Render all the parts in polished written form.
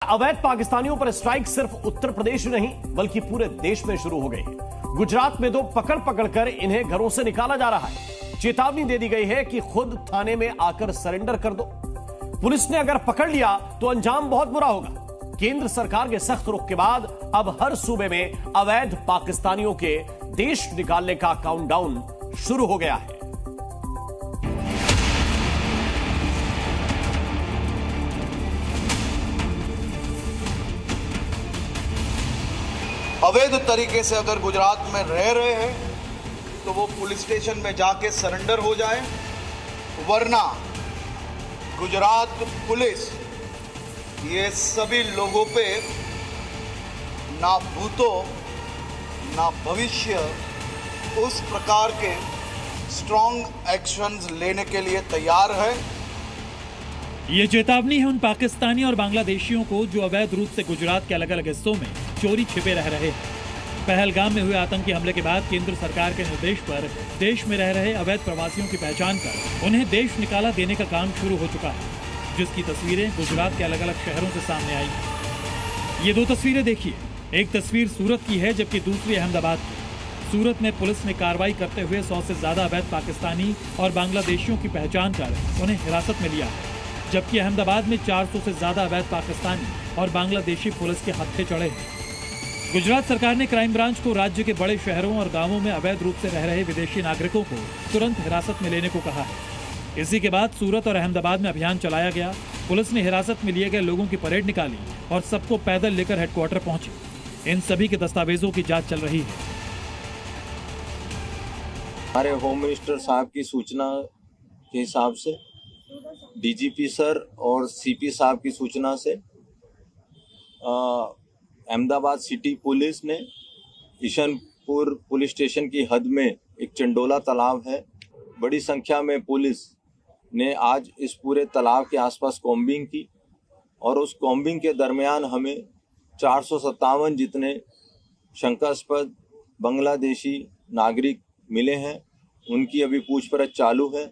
अवैध पाकिस्तानियों पर स्ट्राइक सिर्फ उत्तर प्रदेश में नहीं बल्कि पूरे देश में शुरू हो गई है। गुजरात में तो पकड़ पकड़कर इन्हें घरों से निकाला जा रहा है। चेतावनी दे दी गई है कि खुद थाने में आकर सरेंडर कर दो। पुलिस ने अगर पकड़ लिया तो अंजाम बहुत बुरा होगा। केंद्र सरकार के सख्त रुख के बाद अब हर सूबे में अवैध पाकिस्तानियों के देश निकालने का काउंटडाउन शुरू हो गया है। अवैध तरीके से अगर गुजरात में रह रहे हैं तो वो पुलिस स्टेशन में जाके सरेंडर हो जाए, वरना गुजरात पुलिस ये सभी लोगों पे ना भूतो ना भविष्य उस प्रकार के स्ट्रॉन्ग एक्शंस लेने के लिए तैयार है। ये चेतावनी है उन पाकिस्तानी और बांग्लादेशियों को जो अवैध रूप से गुजरात के अलग अलग हिस्सों में चोरी छिपे रह रहे हैं। पहलगाम में हुए आतंकी हमले के बाद केंद्र सरकार के निर्देश पर देश में रह रहे अवैध प्रवासियों की पहचान कर उन्हें देश निकाला देने का काम शुरू हो चुका है, जिसकी तस्वीरें गुजरात के अलग अलग शहरों से सामने आई हैं। ये दो तस्वीरें देखिए, एक तस्वीर सूरत की है जबकि दूसरी अहमदाबाद की। सूरत में पुलिस ने कार्रवाई करते हुए 100 से ज्यादा अवैध पाकिस्तानी और बांग्लादेशियों की पहचान कर उन्हें हिरासत में लिया है, जबकि अहमदाबाद में 400 से ज्यादा अवैध पाकिस्तानी और बांग्लादेशी पुलिस के हत्थे चढ़े हैं। गुजरात सरकार ने क्राइम ब्रांच को राज्य के बड़े शहरों और गांवों में अवैध रूप से रह रहे विदेशी नागरिकों को तुरंत हिरासत में लेने को कहा है। इसी के बाद सूरत और अहमदाबाद में अभियान चलाया गया। पुलिस ने हिरासत में लिए गए लोगों की परेड निकाली और सबको पैदल लेकर हेडक्वार्टर पहुंची। इन सभी के दस्तावेजों की जांच चल रही है। हमारे होम मिनिस्टर साहब की सूचना के हिसाब से डीजीपी सर और सीपी साहब की सूचना से अहमदाबाद सिटी पुलिस ने ईशनपुर पुलिस स्टेशन की हद में एक चंडोला तालाब है, बड़ी संख्या में पुलिस ने आज इस पूरे तालाब के आसपास कॉम्बिंग की और उस कॉम्बिंग के दरमियान हमें 457 जितने शंकास्पद बांग्लादेशी नागरिक मिले हैं। उनकी अभी पूछपरछ चालू है।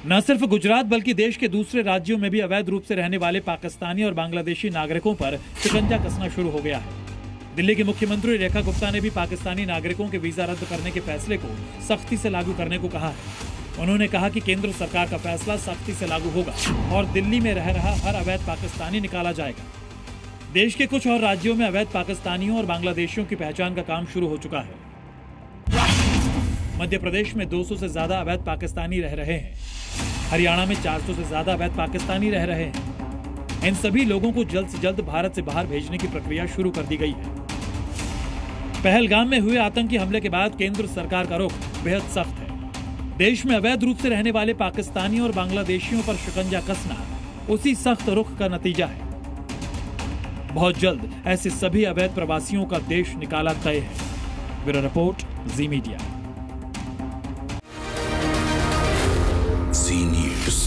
न सिर्फ गुजरात बल्कि देश के दूसरे राज्यों में भी अवैध रूप से रहने वाले पाकिस्तानी और बांग्लादेशी नागरिकों पर शिकंजा कसना शुरू हो गया है। दिल्ली की मुख्यमंत्री रेखा गुप्ता ने भी पाकिस्तानी नागरिकों के वीजा रद्द करने के फैसले को सख्ती से लागू करने को कहा है। उन्होंने कहा कि केंद्र सरकार का फैसला सख्ती से लागू होगा और दिल्ली में रह रहा हर अवैध पाकिस्तानी निकाला जाएगा। देश के कुछ और राज्यों में अवैध पाकिस्तानियों और बांग्लादेशियों की पहचान का काम शुरू हो चुका है। मध्य प्रदेश में 200 से ज्यादा अवैध पाकिस्तानी रह रहे हैं। हरियाणा में 400 से ज्यादा अवैध पाकिस्तानी रह रहे हैं। इन सभी लोगों को जल्द से जल्द भारत से बाहर भेजने की प्रक्रिया शुरू कर दी गई है। पहलगाम में हुए आतंकी हमले के बाद केंद्र सरकार का रुख बेहद सख्त है। देश में अवैध रूप से रहने वाले पाकिस्तानी और बांग्लादेशियों पर शिकंजा कसना उसी सख्त रुख का नतीजा है। बहुत जल्द ऐसे सभी अवैध प्रवासियों का देश निकाला तय है। ब्यूरो रिपोर्ट, जी मीडिया। News.